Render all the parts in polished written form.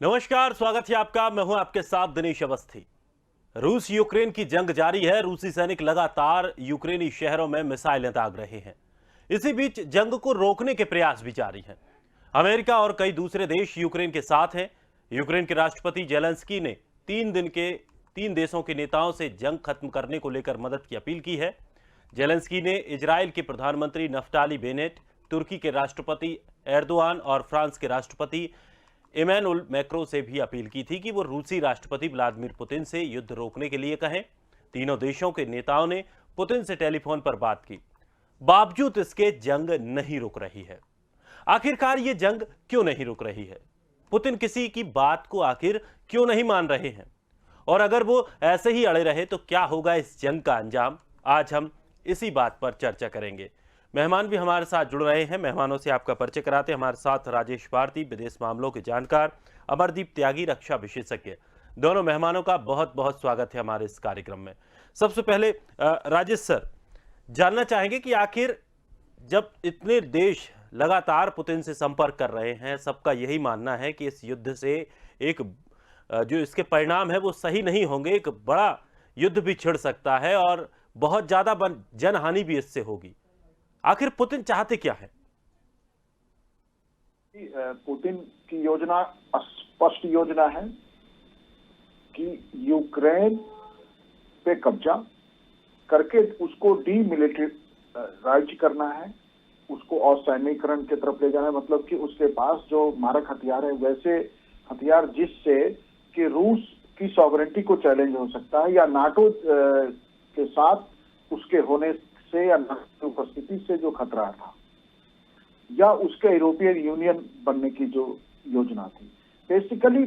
नमस्कार, स्वागत है आपका। मैं हूं आपके साथ दिनेश अवस्थी। रूस यूक्रेन की जंग जारी है। रूसी सैनिक लगातार यूक्रेनी शहरों में मिसाइलें दाग रहे हैं। इसी बीच जंग को रोकने के प्रयास भी जारी हैं। अमेरिका और कई दूसरे देश यूक्रेन के साथ हैं। यूक्रेन के राष्ट्रपति जेलेंस्की ने 3 देशों के नेताओं से जंग खत्म करने को लेकर मदद की अपील की है। जेलेंस्की ने इजराइल के प्रधानमंत्री नफ्ताली बेनेट, तुर्की के राष्ट्रपति एर्दोआन और फ्रांस के राष्ट्रपति इमैनुअल मैक्रों से भी अपील की थी कि वो रूसी राष्ट्रपति व्लादिमीर पुतिन से युद्ध रोकने के लिए कहें। तीनों देशों के नेताओं ने पुतिन से टेलीफोन पर बात की। बावजूद इसके जंग नहीं रुक रही है। आखिरकार ये जंग क्यों नहीं रुक रही है? पुतिन किसी की बात को आखिर क्यों नहीं मान रहे हैं? और अगर वो ऐसे ही अड़े रहे तो क्या होगा इस जंग का अंजाम? आज हम इसी बात पर चर्चा करेंगे। मेहमान भी हमारे साथ जुड़ रहे हैं। मेहमानों से आपका परिचय कराते हैं। हमारे साथ राजेश भारती, विदेश मामलों के जानकार, अमरदीप त्यागी, रक्षा विशेषज्ञ। दोनों मेहमानों का बहुत बहुत स्वागत है हमारे इस कार्यक्रम में। सबसे पहले राजेश सर, जानना चाहेंगे कि आखिर जब इतने देश लगातार पुतिन से संपर्क कर रहे हैं, सबका यही मानना है कि इस युद्ध से एक जो इसके परिणाम है वो सही नहीं होंगे, एक बड़ा युद्ध भी छिड़ सकता है और बहुत ज्यादा जनहानि भी इससे होगी। आखिर पुतिन चाहते क्या है? पुतिन की योजना स्पष्ट योजना है कि यूक्रेन पे कब्जा करके उसको डीमिलिटराइज करना है, उसको असैन्यीकरण की तरफ ले जाना है। मतलब कि उसके पास जो मारक हथियार है, वैसे हथियार जिससे कि रूस की सॉवरेनिटी को चैलेंज हो सकता है, या नाटो के साथ उसके होने से या नाटो की उपस्थिति से जो खतरा था, या उसके यूरोपियन यूनियन बनने की जो योजना थी। बेसिकली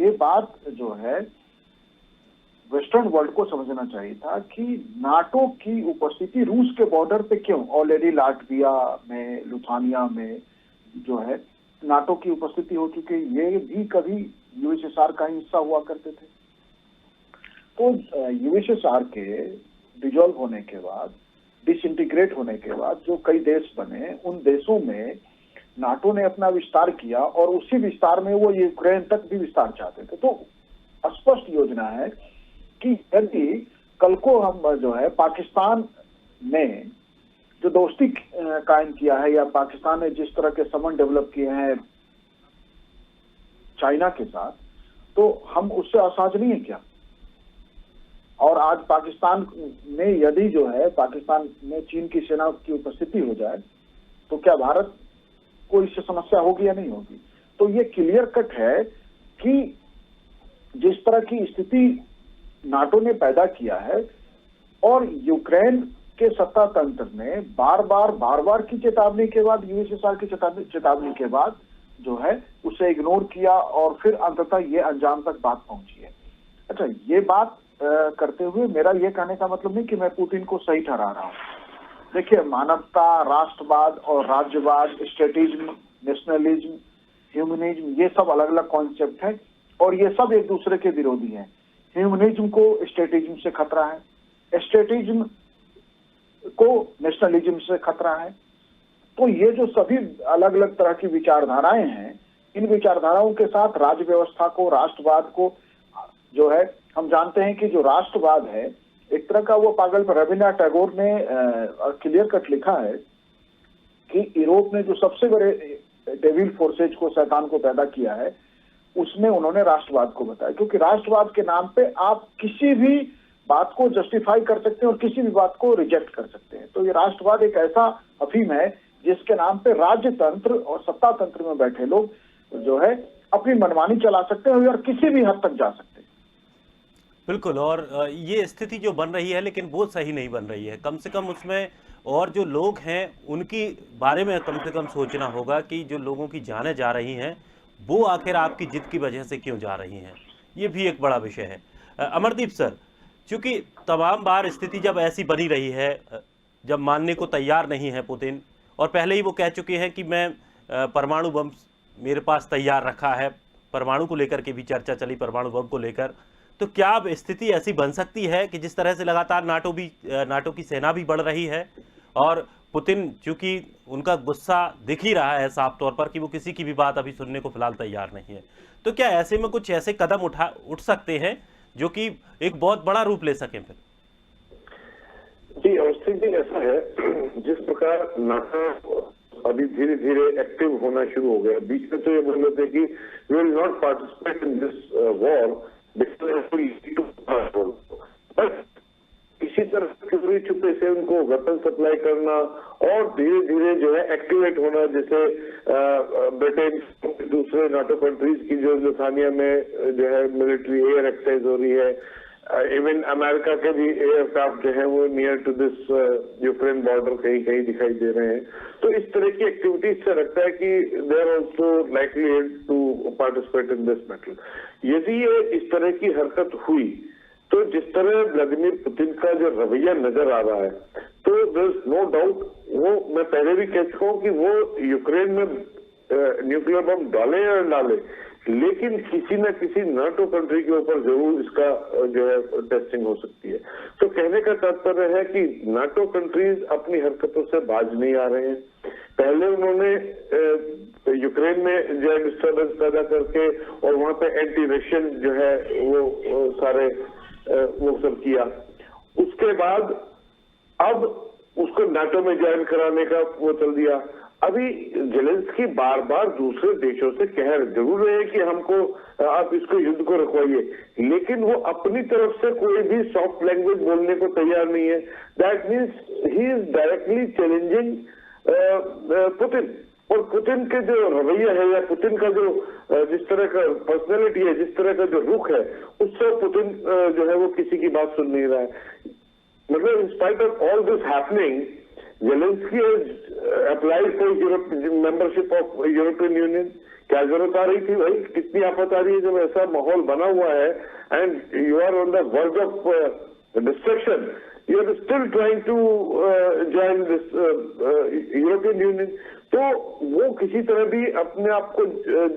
ये बात जो है वेस्टर्न वर्ल्ड को समझना चाहिए था कि नाटो की उपस्थिति रूस के बॉर्डर पे क्यों। ऑलरेडी लाटविया में, लुथानिया में जो है नाटो की उपस्थिति हो चुकी है। ये भी कभी यूएसएसआर का हिस्सा हुआ करते थे। तो यूएसएसआर के डिसॉल्व होने के बाद, डिसइंटीग्रेट होने के बाद जो कई देश बने, उन देशों में नाटो ने अपना विस्तार किया और उसी विस्तार में वो यूक्रेन तक भी विस्तार चाहते थे। तो स्पष्ट योजना है कि यदि कल को हम जो है पाकिस्तान ने जो दोस्ती कायम किया है, या पाकिस्तान ने जिस तरह के संबंध डेवलप किए हैं चाइना के साथ, तो हम उससे असहज नहीं है क्या? और आज पाकिस्तान में यदि जो है पाकिस्तान में चीन की सेना की उपस्थिति हो जाए तो क्या भारत को इससे समस्या होगी या नहीं होगी? तो ये क्लियर कट है कि जिस तरह की स्थिति नाटो ने पैदा किया है, और यूक्रेन के सत्ता तंत्र ने बार बार की चेतावनी के बाद, यूएसएसआर की चेतावनी के बाद जो है उसे इग्नोर किया, और फिर अंततः ये अंजाम तक बात पहुंची है। अच्छा, ये बात करते हुए मेरा ये कहने का मतलब नहीं कि मैं पुतिन को सही ठहरा रहा हूं। देखिए, मानवता, राष्ट्रवाद और राज्यवाद, स्टेटिज्म, नेशनलिज्म, ह्यूमनिज्म, ये सब अलग अलग कॉन्सेप्ट है और ये सब एक दूसरे के विरोधी हैं। ह्यूमनिज्म को स्टेटिज्म से खतरा है, स्टेटिज्म को नेशनलिज्म से खतरा है। तो ये जो सभी अलग अलग तरह की विचारधाराएं हैं, इन विचारधाराओं के साथ राज्य व्यवस्था को, राष्ट्रवाद को जो है, हम जानते हैं कि जो राष्ट्रवाद है एक तरह का वो पागल पर, रविन्द्रनाथ टैगोर ने क्लियर कट लिखा है कि यूरोप ने जो सबसे बड़े डेविल फोर्सेज को, शैतान को पैदा किया है, उसमें उन्होंने राष्ट्रवाद को बताया। क्योंकि राष्ट्रवाद के नाम पे आप किसी भी बात को जस्टिफाई कर सकते हैं और किसी भी बात को रिजेक्ट कर सकते हैं। तो ये राष्ट्रवाद एक ऐसा अफीम है जिसके नाम पे राज्य तंत्र और सत्ता तंत्र में बैठे लोग जो है अपनी मनमानी चला सकते हैं और किसी भी हद तक जा सकते हैं। बिल्कुल। और ये स्थिति जो बन रही है, लेकिन वो सही नहीं बन रही है। कम से कम उसमें और जो लोग हैं उनकी बारे में कम से कम सोचना होगा कि जो लोगों की जानें जा रही हैं वो आखिर आपकी जिद की वजह से क्यों जा रही हैं। ये भी एक बड़ा विषय है। अमरदीप सर, चूंकि तमाम बार स्थिति जब ऐसी बनी रही है, जब मानने को तैयार नहीं है पुतिन, और पहले ही वो कह चुके हैं कि मैं परमाणु बम मेरे पास तैयार रखा है, परमाणु को लेकर के भी चर्चा चली, परमाणु बम को लेकर। तो क्या अब स्थिति ऐसी बन सकती है कि जिस तरह से लगातार नाटो की सेना भी बढ़ रही है और पुतिन, चूंकि उनका गुस्सा दिख ही रहा है साफ तौर पर कि वो किसी की भी बात अभी सुनने को फिलहाल तैयार नहीं है, तो क्या ऐसे में कुछ ऐसे कदम उठ सकते हैं जो कि एक बहुत बड़ा रूप ले सकें फिर? जी, अवस्थी जी, ऐसा है, जिस प्रकार नाटो अभी धीरे धीरे एक्टिव होना शुरू हो गया। बीच में तो ये बोल रहे थे कि we will not participate in this war but इसी तरह चोरी छुपे से उनको वेपन सप्लाई करना और धीरे धीरे जो है एक्टिवेट होना, जैसे ब्रिटेन, दूसरे नाटो कंट्रीज की जो लिथुआनिया में जो है मिलिट्री एयर एक्सरसाइज हो रही है, इवन अमेरिका के भी एयरक्राफ्ट जो है वो near to this Ukraine border कहीं कहीं दिखाई दे रहे हैं। तो इस तरह की एक्टिविटीज से लगता है कि they are also likely to participate in this battle. यदि ये इस तरह की हरकत हुई तो जिस तरह व्लादिमीर पुतिन का जो रवैया नजर आ रहा है, तो देयर इज नो डाउट, वो मैं पहले भी कह चुका हूं कि वो यूक्रेन में न्यूक्लियर बम डाले या डाले, लेकिन किसी न किसी नाटो कंट्री के ऊपर जरूर इसका जो है टेस्टिंग हो सकती है। तो कहने का तात्पर्य है कि नाटो कंट्रीज अपनी हरकतों से बाज नहीं आ रहे हैं। पहले उन्होंने यूक्रेन में जो है डिस्टर्बेंस पैदा करके और वहां पे एंटी रशियन जो है वो सारे वो सब किया, उसके बाद अब उसको नाटो में ज्वाइन कराने का वो चल दिया। अभी जेलेंस्की बार बार दूसरे देशों से कह जरूर रहे हैं कि हमको आप इसको युद्ध को रुकवाइए, लेकिन वो अपनी तरफ से कोई भी सॉफ्ट लैंग्वेज बोलने को तैयार नहीं है। That means he is directly challenging Putin, और पुतिन के जो रवैया है या पुतिन का जो जिस तरह का पर्सनैलिटी है, जिस तरह का जो रुख है, उससे पुतिन जो है वो किसी की बात सुन नहीं रहा है। मतलब in spite of all this happening, Zelensky has applied for membership of European Union। क्या जरूरत आ रही थी भाई? कितनी आफत आ रही है जब ऐसा माहौल बना हुआ है and you are on the verge of destruction, you are still trying to join this European Union. तो वो किसी तरह भी अपने आप को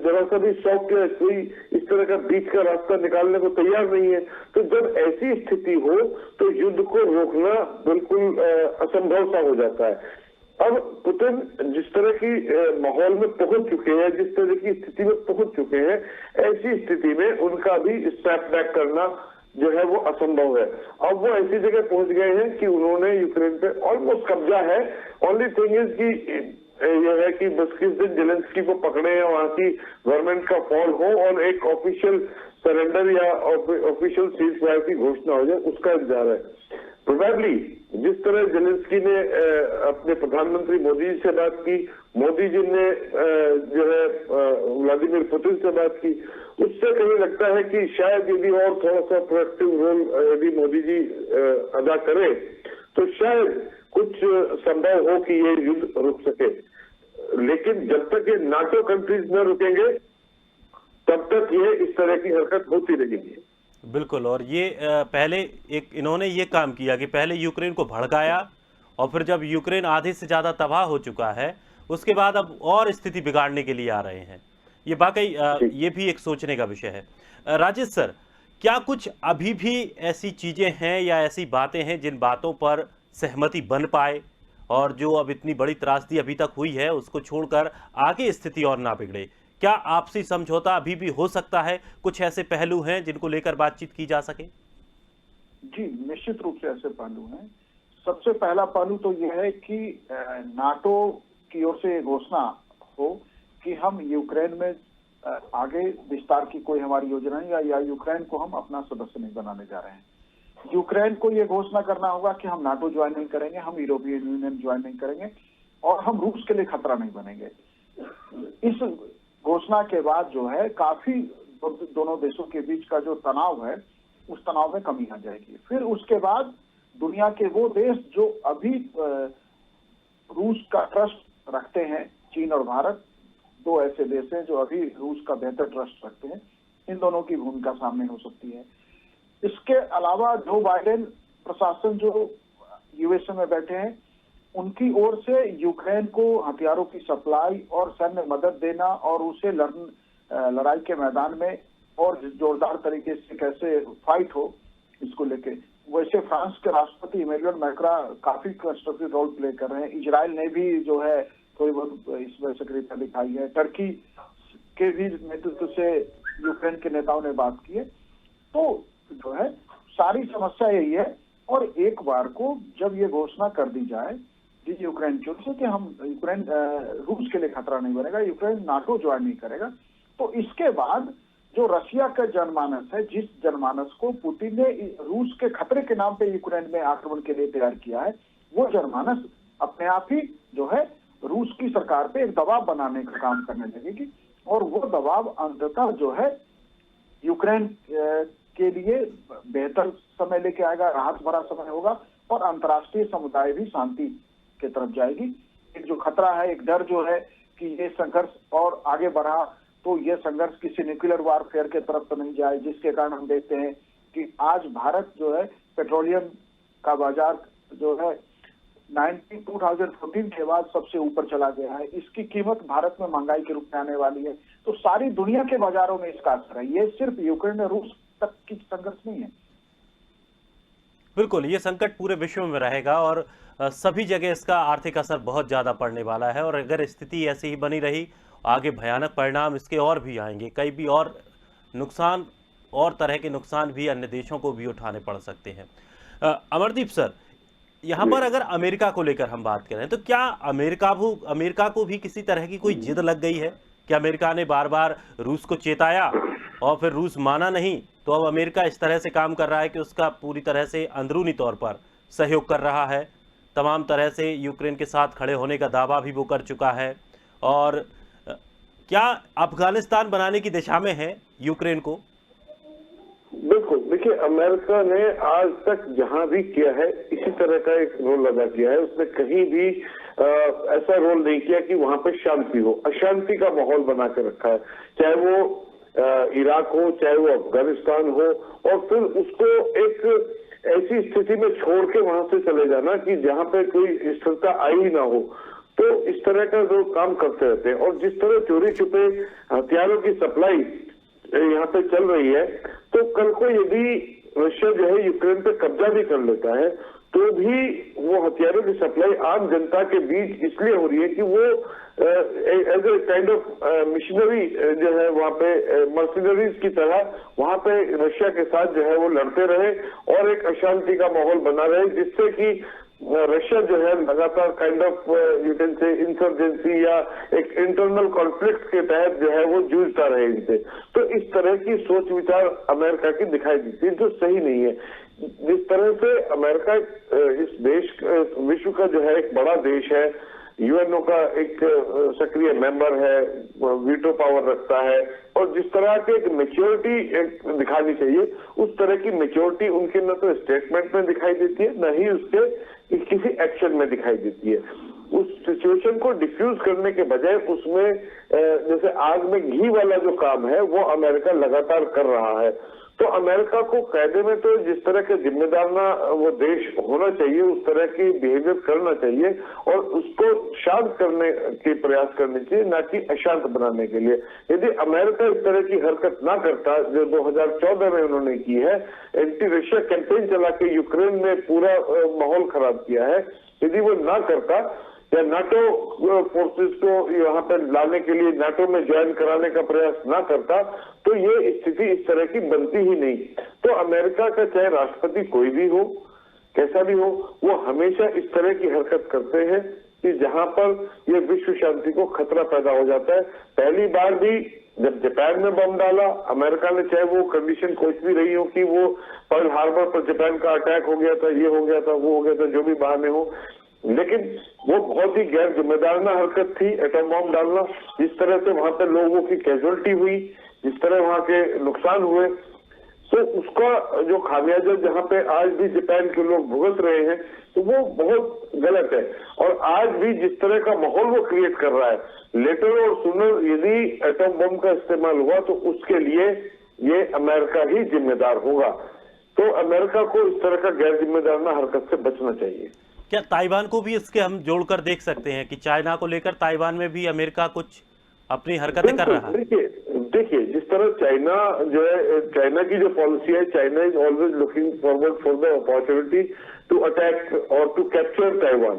जरा सा भी सॉफ्ट या कोई इस तरह का बीच का रास्ता निकालने को तैयार नहीं है। तो जब ऐसी स्थिति हो तो युद्ध को रोकना बिल्कुल असंभव सा हो जाता है। अब पुतिन जिस तरह की माहौल में पहुंच चुके हैं, जिस तरह की स्थिति में पहुंच चुके हैं, ऐसी स्थिति में उनका भी स्टेप बैक करना जो है वो असंभव है। अब वो ऐसी जगह पहुंच गए हैं कि उन्होंने यूक्रेन पे ऑलमोस्ट कब्जा है। ओनली थिंग इज कि यह है कि बस किस दिन जेलेंस्की को पकड़े हैं, वहां की गवर्नमेंट का फॉल हो और एक ऑफिशियल सरेंडर या ऑफिशियल सीज फायर की घोषणा हो जाए, उसका इंतजार है। प्रोबेबली जिस तरह जेलेंस्की ने अपने प्रधानमंत्री मोदी जी से बात की, मोदी जी ने जो है व्लादिमीर पुतिन से बात की, उससे कहीं लगता है कि शायद यदि और थोड़ा सा प्रोएक्टिव रोल यदि मोदी जी अदा करें तो शायद कुछ संभव हो कि ये युद्ध रुक सके। लेकिन जब तक ये नाटो कंट्रीज न रुकेंगे तब तक ये इस तरह की हरकत होती रहेगी। बिल्कुल, और ये पहले इन्होंने ये काम किया कि पहले यूक्रेन को भड़काया और फिर जब यूक्रेन आधे से ज्यादा तबाह हो चुका है उसके बाद अब और स्थिति बिगाड़ने के लिए आ रहे हैं। ये वाकई ये भी एक सोचने का विषय है। राजेश सर, क्या कुछ अभी भी ऐसी चीजें हैं या ऐसी बातें हैं जिन बातों पर सहमति बन पाए और जो अब इतनी बड़ी त्रासदी अभी तक हुई है उसको छोड़कर आगे स्थिति और ना बिगड़े? क्या आपसी समझौता अभी भी हो सकता है? कुछ ऐसे पहलू हैं जिनको लेकर बातचीत की जा सके? जी, निश्चित रूप से ऐसे पहलू हैं। सबसे पहला पहलू तो यह है कि नाटो की ओर से घोषणा हो कि हम यूक्रेन में आगे विस्तार की कोई हमारी योजना नहीं, या यूक्रेन को हम अपना सदस्य नहीं बनाने जा रहे हैं। यूक्रेन को यह घोषणा करना होगा कि हम नाटो ज्वाइन नहीं करेंगे, हम यूरोपियन यूनियन ज्वाइन नहीं करेंगे और हम रूस के लिए खतरा नहीं बनेंगे। इस घोषणा के बाद जो है काफी दोनों देशों के बीच का जो तनाव है उस तनाव में कमी आ जाएगी। फिर उसके बाद दुनिया के वो देश जो अभी रूस का ट्रस्ट रखते हैं, चीन और भारत, दो ऐसे देश हैं जो अभी रूस का बेहतर ट्रस्ट रखते हैं, इन दोनों की भूमिका सामने हो सकती है। इसके अलावा जो बाइडेन प्रशासन जो यूएसए में बैठे हैं उनकी ओर से यूक्रेन को हथियारों की सप्लाई और सैन्य मदद देना और उसे लड़ाई के मैदान में और जोरदार तरीके से कैसे फाइट हो इसको लेके वैसे फ्रांस के राष्ट्रपति इमैनुअल मैक्रा काफी कंस्ट्रक्टिव रोल प्ले कर रहे हैं। इजराइल ने भी जो है थोड़ी बहुत इसमें सक्रियता दिखाई है। टर्की के भी नेतृत्व से यूक्रेन के नेताओं ने बात की है। तो जो है सारी समस्या यही है। और एक बार को जब ये घोषणा कर दी जाए यूक्रेन की ओर से कि हम यूक्रेन रूस के लिए खतरा नहीं बनेगा, यूक्रेन नाटो ज्वाइन नहीं करेगा, तो इसके बाद जो रशिया का जनमानस है, जिस जनमानस को पुतिन ने रूस के खतरे के नाम पे यूक्रेन में आक्रमण के लिए तैयार किया है, वो जनमानस अपने आप ही जो है रूस की सरकार पे एक दबाव बनाने का काम करने लगेगी। और वो दबाव अंततः जो है यूक्रेन के लिए बेहतर समय लेके आएगा, राहत भरा समय होगा और अंतर्राष्ट्रीय समुदाय भी शांति की तरफ जाएगी। एक जो खतरा है, एक डर जो है कि ये संघर्ष और आगे बढ़ा तो ये संघर्ष किसी न्यूक्लियर वारफेयर के तरफ तो नहीं जाए, जिसके कारण हम देखते हैं कि आज भारत जो है पेट्रोलियम का बाजार जो है 2014 के बाद सबसे ऊपर चला गया है। इसकी कीमत भारत में महंगाई के रूप में आने वाली है। तो सारी दुनिया के बाजारों में इसका असर है। ये सिर्फ यूक्रेन और रूस तक की संघर्ष नहीं है। बिल्कुल, ये संकट पूरे विश्व में रहेगा और सभी जगह इसका आर्थिक असर बहुत ज़्यादा पड़ने वाला है। और अगर स्थिति ऐसी ही बनी रही, आगे भयानक परिणाम इसके और भी आएंगे। कई भी और नुकसान और तरह के नुकसान भी अन्य देशों को भी उठाने पड़ सकते हैं। अमरदीप सर, यहाँ पर अगर अमेरिका को लेकर हम बात करें तो क्या अमेरिका को भी किसी तरह की कोई जिद लग गई है कि अमेरिका ने बार बार रूस को चेताया और फिर रूस माना नहीं, तो अब अमेरिका इस तरह से काम कर रहा है कि उसका पूरी तरह से अंदरूनी तौर पर सहयोग कर रहा है, तमाम तरह से यूक्रेन के साथ खड़े होने का दावा भी वो कर चुका है। और क्या अफगानिस्तान बनाने की दिशा में है यूक्रेन को? बिल्कुल, देखिए अमेरिका ने आज तक जहां भी किया है इसी तरह का एक रोल अदा किया है। उसने कहीं भी ऐसा रोल नहीं किया कि वहां पे शांति हो, अशांति का माहौल बना के रखा है। चाहे वो इराक हो, चाहे वो अफगानिस्तान हो, और फिर उसको एक ऐसी स्थिति में छोड़ के वहां से चले जाना कि जहां पे कोई स्थिरता आई ही ना हो। तो इस तरह का जो काम करते रहते हैं। और जिस तरह चोरी छुपे हथियारों की सप्लाई यहाँ पे चल रही है, तो कल को यदि रशिया जो है यूक्रेन पे कब्जा भी कर लेता है तो भी वो हथियारों की सप्लाई आम जनता के बीच इसलिए हो रही है कि वो as a kind of missionary जो है वहाँ पे मर्सिनरीज की तरह वहाँ पे रशिया के साथ जो है वो लड़ते रहे और एक अशांति का माहौल बना रहे, जिससे कि रशिया जो है लगातार kind of you can say insurgency या एक इंटरनल कॉन्फ्लिक्ट के तहत जो है वो जूझता रहे इनसे। तो इस तरह की सोच विचार अमेरिका की दिखाई देती है, जो सही नहीं है। जिस तरह से अमेरिका इस देश विश्व का जो है एक बड़ा देश है, यूएनओ का एक सक्रिय मेंबर है, वीटो पावर रखता है, और जिस तरह की एक मैच्योरिटी दिखानी चाहिए उस तरह की मैच्योरिटी उनके न तो स्टेटमेंट में दिखाई देती है, न ही उसके किसी एक्शन में दिखाई देती है। उस सिचुएशन को डिफ्यूज करने के बजाय उसमें जैसे आग में घी वाला जो काम है वो अमेरिका लगातार कर रहा है। तो अमेरिका को कायदे में तो जिस तरह के जिम्मेदारना वो देश होना चाहिए उस तरह की बिहेवियर करना चाहिए और उसको शांत करने के प्रयास करने चाहिए, ना कि अशांत बनाने के लिए। यदि अमेरिका इस तरह की हरकत ना करता जो 2014 में उन्होंने की है, एंटी रशिया कैंपेन चला के यूक्रेन में पूरा माहौल खराब किया है, यदि वो ना करता या नाटो फोर्सेस को यहाँ पर लाने के लिए नाटो में ज्वाइन कराने का प्रयास ना करता, तो ये स्थिति इस तरह की बनती ही नहीं। तो अमेरिका का चाहे राष्ट्रपति कोई भी हो, कैसा भी हो, वो हमेशा इस तरह की हरकत करते हैं कि जहां पर ये विश्व शांति को खतरा पैदा हो जाता है। पहली बार भी जब जापान में बम डाला अमेरिका ने, चाहे वो कंडीशन कुछ भी रही हो कि वो पर्ल हार्बर पर जापान का अटैक हो गया था, ये हो गया था, वो हो गया था, जो भी बहाने हो, लेकिन वो बहुत ही गैर जिम्मेदाराना हरकत थी एटम बम डालना। जिस तरह से वहां पर लोगों की कैजुअलिटी हुई, जिस तरह वहां के नुकसान हुए, तो उसका जो खामियाजा जहां पे आज भी जापान के लोग भुगत रहे हैं, तो वो बहुत गलत है। और आज भी जिस तरह का माहौल वो क्रिएट कर रहा है, लेटर और सुनर यदि एटम बम का इस्तेमाल हुआ तो उसके लिए ये अमेरिका ही जिम्मेदार होगा। तो अमेरिका को इस तरह का गैर जिम्मेदाराना हरकत से बचना चाहिए। क्या ताइवान को भी इसके हम जोड़कर देख सकते हैं कि चाइना को लेकर ताइवान में भी अमेरिका कुछ अपनी हरकतें कर रहा है? देखिए, जिस तरह चाइना जो है, चाइना की जो पॉलिसी है, China is always looking forward for the opportunity to attack और टू कैप्चर ताइवान,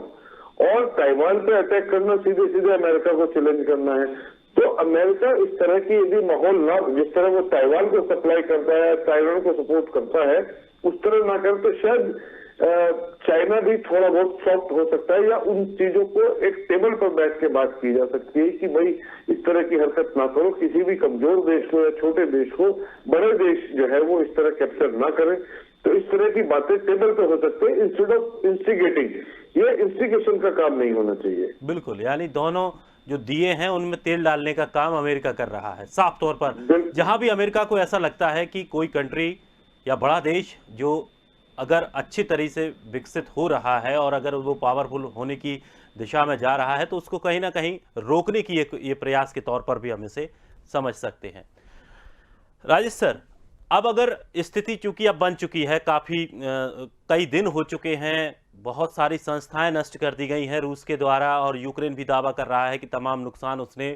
और ताइवान पे अटैक करना सीधे सीधे अमेरिका को चैलेंज करना है। तो अमेरिका इस तरह की यदि माहौल ना, जिस तरह वो ताइवान को सप्लाई करता है, ताइवान को सपोर्ट करता है, उस तरह ना करे तो शायद चाइना भी थोड़ा बहुत सॉफ्ट हो सकता है, या उन चीजों को एक टेबल पर बैठ के बात की जा सकती है कि भाई इस तरह की हरकत ना करो, किसी भी कमजोर देश को या छोटे देश को बड़े देश जो है वो इस तरह कैप्चर ना करें। तो इस तरह की बातें टेबल पे हो सकते हैं इंस्टेड ऑफ इंस्टिगेटिंग। ये इंस्टिगेशन का काम नहीं होना चाहिए। बिल्कुल, यानी दोनों जो दिए हैं उनमें तेल डालने का काम अमेरिका कर रहा है साफ तौर पर। जहां भी अमेरिका को ऐसा लगता है कि कोई कंट्री या बड़ा देश जो अगर अच्छी तरीके से विकसित हो रहा है और अगर वो पावरफुल होने की दिशा में जा रहा है, तो उसको कहीं ना कहीं रोकने की ये प्रयास के तौर पर भी हम इसे समझ सकते हैं। राजेश सर, अब अगर स्थिति चूंकि अब बन चुकी है, काफ़ी कई दिन हो चुके हैं, बहुत सारी संस्थाएं नष्ट कर दी गई हैं रूस के द्वारा, और यूक्रेन भी दावा कर रहा है कि तमाम नुकसान उसने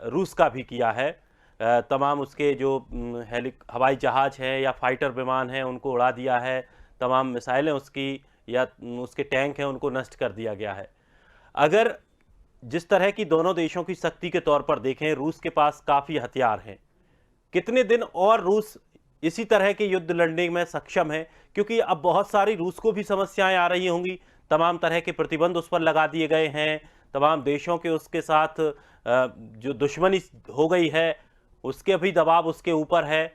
रूस का भी किया है। तमाम उसके जो हवाई जहाज हैं या फाइटर विमान हैं उनको उड़ा दिया है, तमाम मिसाइलें उसकी या उसके टैंक हैं उनको नष्ट कर दिया गया है। अगर जिस तरह की दोनों देशों की शक्ति के तौर पर देखें, रूस के पास काफ़ी हथियार हैं, कितने दिन और रूस इसी तरह के युद्ध लड़ने में सक्षम है? क्योंकि अब बहुत सारी रूस को भी समस्याएं आ रही होंगी, तमाम तरह के प्रतिबंध उस पर लगा दिए गए हैं, तमाम देशों के उसके साथ जो दुश्मनी हो गई है उसके भी दबाव उसके ऊपर है,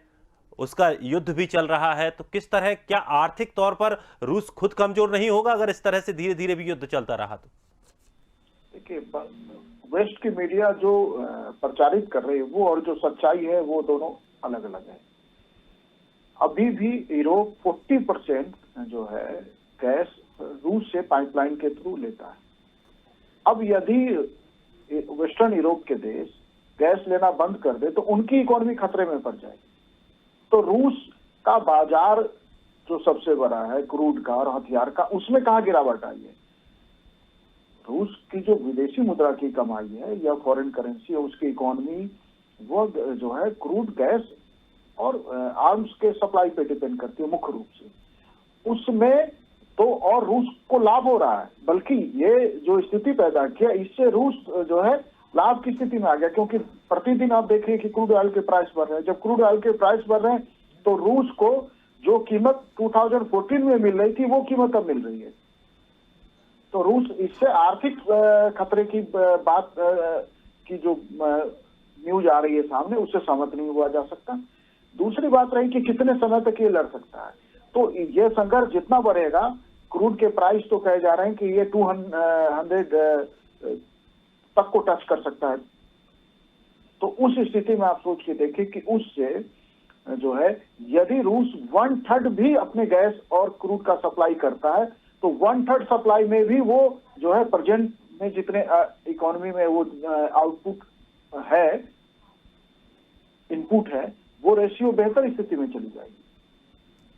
उसका युद्ध भी चल रहा है। तो किस तरह, क्या आर्थिक तौर पर रूस खुद कमजोर नहीं होगा अगर इस तरह से धीरे धीरे भी युद्ध चलता रहा तो? देखिए, वेस्ट की मीडिया जो प्रचारित कर रही है वो और जो सच्चाई है वो दोनों अलग अलग है। अभी भी यूरोप 40% जो है गैस रूस से पाइपलाइन के थ्रू लेता है। अब यदि वेस्टर्न यूरोप के देश गैस लेना बंद कर दे तो उनकी इकोनॉमी खतरे में पड़ जाएगी। तो रूस का बाजार जो सबसे बड़ा है क्रूड का और हथियार का, उसमें कहाँ गिरावट आई है? रूस की जो विदेशी मुद्रा की कमाई है या फॉरेन करेंसी है, उसकी इकोनॉमी वो जो है क्रूड गैस और आर्म्स के सप्लाई पे डिपेंड करती है मुख्य रूप से। उसमें तो और रूस को लाभ हो रहा है, बल्कि ये जो स्थिति पैदा किया इससे रूस जो है लाभ की स्थिति में आ गया, क्योंकि प्रतिदिन आप देखिए कि क्रूड ऑयल के प्राइस बढ़ रहे हैं। जब क्रूड ऑयल के प्राइस बढ़ रहे हैं तो रूस को जो कीमत 2014 में मिल रही थी वो कीमत अब मिल रही है। तो रूस इससे आर्थिक खतरे की बात की जो न्यूज आ रही है सामने, उससे सहमत नहीं हुआ जा सकता। दूसरी बात रही कि कितने समय तक ये लड़ सकता है। तो ये संघर्ष जितना बढ़ेगा, क्रूड के प्राइस तो कहे जा रहे हैं कि ये 200 तक को टच कर सकता है। तो उस स्थिति में आप सोच के देखिए कि उससे जो है यदि रूस 1/3 भी अपने गैस और क्रूड का सप्लाई करता है तो 1/3 सप्लाई में भी वो जो है प्रेजेंट में जितने इकोनॉमी में वो आउटपुट है, इनपुट है, वो रेशियो बेहतर स्थिति में चली जाएगी।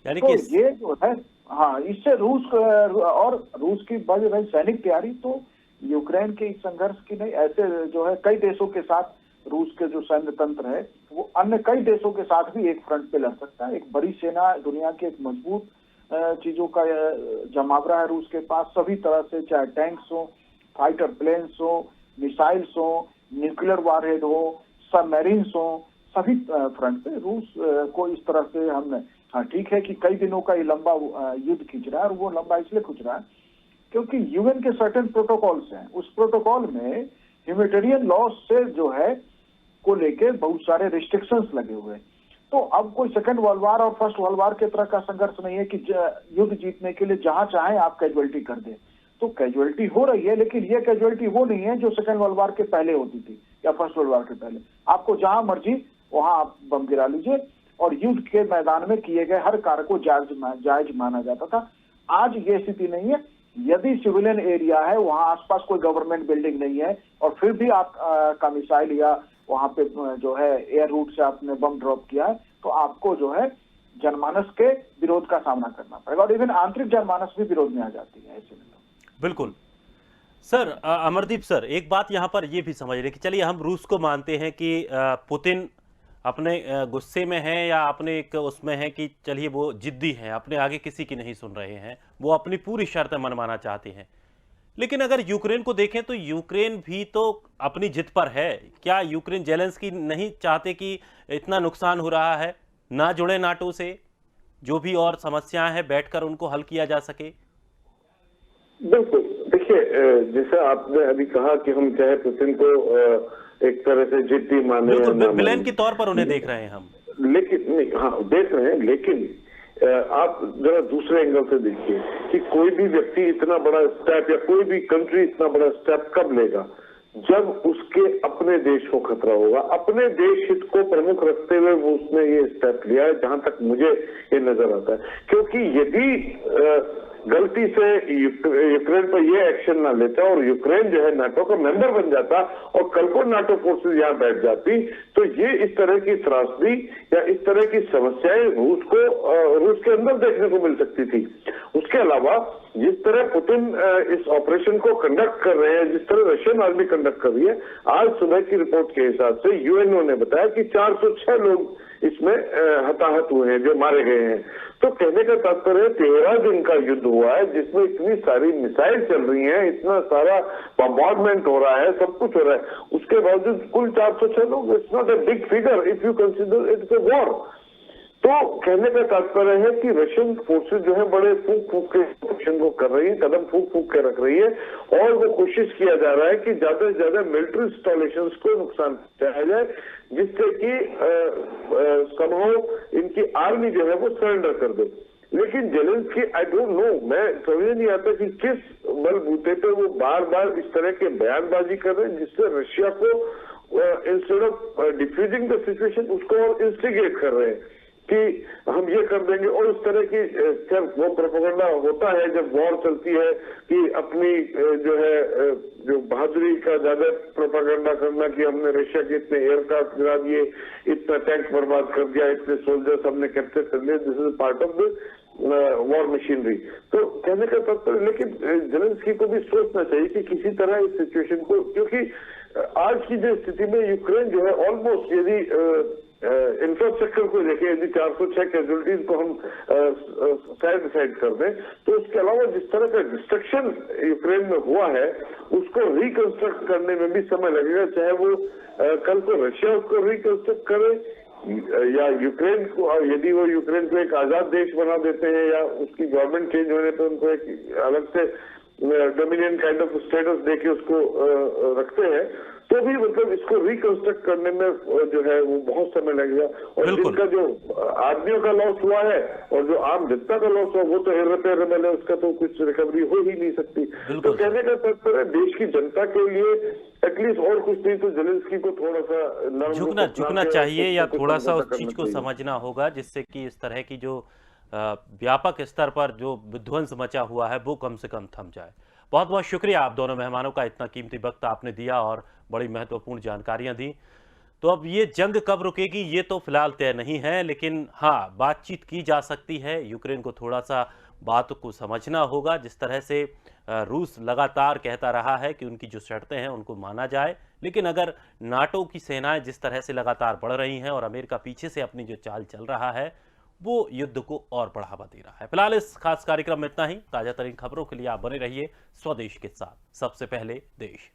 यानी तो कि ये जो है, हाँ, इससे रूस और रूस की बढ़ रही सैनिक तैयारी तो यूक्रेन के इस संघर्ष की नहीं, ऐसे जो है कई देशों के साथ रूस के जो सैन्य तंत्र है वो अन्य कई देशों के साथ भी एक फ्रंट पे लड़ सकता है। एक बड़ी सेना, दुनिया की एक मजबूत चीजों का जमावड़ा है रूस के पास, सभी तरह से, चाहे टैंक्स हो, फाइटर प्लेन्स हो, मिसाइल्स हो, न्यूक्लियर वारहेड हो, सबमरीन्स हो, सभी फ्रंट पे रूस को इस तरह से हमने, हाँ ठीक है कि कई दिनों का ये लंबा युद्ध खींच रहा है, और वो लंबा इसलिए खींच रहा है क्योंकि यूएन के सर्टेन प्रोटोकॉल्स हैं। उस प्रोटोकॉल में ह्यूमैनिटेरियन लॉ से जो है को लेके बहुत सारे रिस्ट्रिक्शंस लगे हुए हैं। तो अब कोई सेकंड वर्ल्ड वार और फर्स्ट वर्ल्ड वार के तरह का संघर्ष नहीं है कि युद्ध जीतने के लिए जहां चाहें आप कैजुअलिटी कर दें। तो कैजुअलिटी हो रही है, लेकिन ये कैजुअलिटी वो नहीं है जो सेकंड वर्ल्ड वार के पहले होती थी या फर्स्ट वर्ल्ड वार के पहले। आपको जहां मर्जी वहां आप बम गिरा लीजिए, और युद्ध के मैदान में किए गए हर कार्य को जायज माना जाता था। आज ये स्थिति नहीं है। यदि सिविलियन एरिया है, वहां आसपास कोई गवर्नमेंट बिल्डिंग नहीं है, और फिर भी आप का मिसाइल या वहां पे जो है एयर रूट से आपने बम ड्रॉप किया है, तो आपको जो है जनमानस के विरोध का सामना करना पड़ेगा, और इवन आंतरिक जनमानस भी विरोध में आ जाती है ऐसे में। बिल्कुल सर, अमरदीप सर, एक बात यहाँ पर ये भी समझ रहे कि चलिए हम रूस को मानते हैं कि पुतिन अपने गुस्से में हैं या अपने एक उसमें है कि चलिए वो जिद्दी हैं, अपने आगे किसी की नहीं सुन रहे हैं, वो अपनी पूरी शर्तें मनवाना चाहते हैं। लेकिन अगर यूक्रेन को देखें तो यूक्रेन भी तो अपनी जिद पर है। क्या यूक्रेन जेलेंस्की नहीं चाहते कि इतना नुकसान हो रहा है, ना जुड़े नाटो से, जो भी और समस्याएं हैं बैठकर उनको हल किया जा सके? बिल्कुल। देखिए, जैसा आपने अभी कहा कि हम चाहे पुतिन को एक तरह से जिद्दी माने, बिल्कुल विलेन के तौर पर उन्हें देख रहे हैं हम। लेकिन नहीं, हाँ देख रहे हैं, लेकिन आप जरा दूसरे एंगल से देखिए कि कोई भी व्यक्ति इतना बड़ा स्टेप या कोई भी कंट्री इतना बड़ा स्टेप कब लेगा, जब उसके अपने देश को खतरा होगा। अपने देश हित को प्रमुख रखते हुए वो उसने ये स्टेप लिया है, जहां तक मुझे ये नजर आता है। क्योंकि यदि गलती से यूक्रेन पर ये एक्शन ना लेता और यूक्रेन जो है नाटो का मेंबर बन जाता और कल को नाटो फोर्सेस यहाँ बैठ जाती, तो ये इस तरह की त्रासदी या इस तरह की समस्याएं रूस के अंदर देखने को मिल सकती थी। उसके अलावा जिस तरह पुतिन इस ऑपरेशन को कंडक्ट कर रहे हैं, जिस तरह रशियन आर्मी कंडक्ट कर रही है, आज सुबह की रिपोर्ट के हिसाब से यूएनओ ने बताया कि 406 लोग इसमें हताहत हुए हैं, जो मारे गए हैं। तो कहने का तात्पर्य 13 दिन का युद्ध हुआ है, जिसमें इतनी सारी मिसाइल चल रही हैं, इतना सारा बॉम्बार्डमेंट हो रहा है, सब कुछ हो रहा है, उसके बावजूद कुल 406 लोग, it's not a big figure if you consider it's a war. तो कहने का तात्पर्य है कि रशियन फोर्सेस जो है बड़े फूक फूक के ऑपरेशन को कर रही है, कदम फूक फूक के रख रही है, और वो कोशिश किया जा रहा है कि ज्यादा से ज्यादा मिलिट्री इंस्टॉलेशंस को नुकसान पहुंचाया जाए, जिससे कि समहाउ इनकी आर्मी जो है वो सरेंडर कर दे। लेकिन जेलेंस्की, आई डोंट नो, मैं समझ नहीं आता कि किस बलबूते पे वो बार बार इस तरह के बयानबाजी कर रहे हैं, जिससे रशिया को instead of diffusing the situation उसको और इंस्टिगेट कर रहे हैं कि हम ये कर देंगे। और इस तरह की जब वो प्रोपेगेंडा होता है, जब वॉर चलती है, कि अपनी जो है जो बहादुरी का ज्यादा प्रोपेगेंडा करना कि हमने रशिया के इतने एयरक्राफ्ट गिरा दिए, इतना टैंक बर्बाद कर दिया, इतने सोल्जर्स हमने कैप्चर कर लिए, this is part of the war machinery. तो कहने का तात्पर्य, लेकिन जेलेंस्की को भी सोचना चाहिए कि किसी तरह इस सिचुएशन को, क्योंकि आज की जो स्थिति में यूक्रेन जो है ऑलमोस्ट, यदि इंफ्रास्ट्रक्चर को देखें, यदि 406 कैजुअलिटीज को हम साइड कर दें, तो उसके अलावा जिस तरह का डिस्ट्रक्शन यूक्रेन में हुआ है, उसको रिकंस्ट्रक्ट करने में भी समय लगेगा, चाहे वो कल को रशिया उसको रिकंस्ट्रक्ट करे या यूक्रेन को, यदि वो यूक्रेन को एक आजाद देश बना देते हैं या उसकी गवर्नमेंट चेंज होने पर उनको एक अलग से डोमिनियन काइंड ऑफ स्टेटस देके उसको रखते हैं, तो भी मतलब इसको रिकंस्ट्रक्ट करने में जो है वो बहुत समय लगेगा। और जिनका जो आदमियों का लॉस हुआ है और जो आम जनता का लॉस हुआ, वो तो इर्रिपेयरेबल है, उसका तो कुछ रिकवरी हो ही नहीं सकती। तो कहने का तात्पर्य देश की जनता के लिए एटलीस्ट और कुछ नहीं तो जेलेंस्की को थोड़ा सा झुकना चाहिए या थोड़ा सा उस चीज को समझना होगा, जिससे कि इस तरह की जो व्यापक स्तर पर जो विध्वंस मचा हुआ है वो कम से कम थम जाए। बहुत बहुत शुक्रिया आप दोनों मेहमानों का, इतना कीमती वक्त आपने दिया और बड़ी महत्वपूर्ण जानकारियां दी। तो अब ये जंग कब रुकेगी ये तो फिलहाल तय नहीं है, लेकिन हाँ बातचीत की जा सकती है। यूक्रेन को थोड़ा सा बात को समझना होगा। जिस तरह से रूस लगातार कहता रहा है कि उनकी जो शर्तें हैं उनको माना जाए, लेकिन अगर नाटो की सेनाएं जिस तरह से लगातार बढ़ रही हैं और अमेरिका पीछे से अपनी जो चाल चल रहा है वो युद्ध को और बढ़ावा दे रहा है। फिलहाल इस खास कार्यक्रम में इतना ही। ताजा तरीन खबरों के लिए आप बने रहिए स्वदेश के साथ। सबसे पहले देश।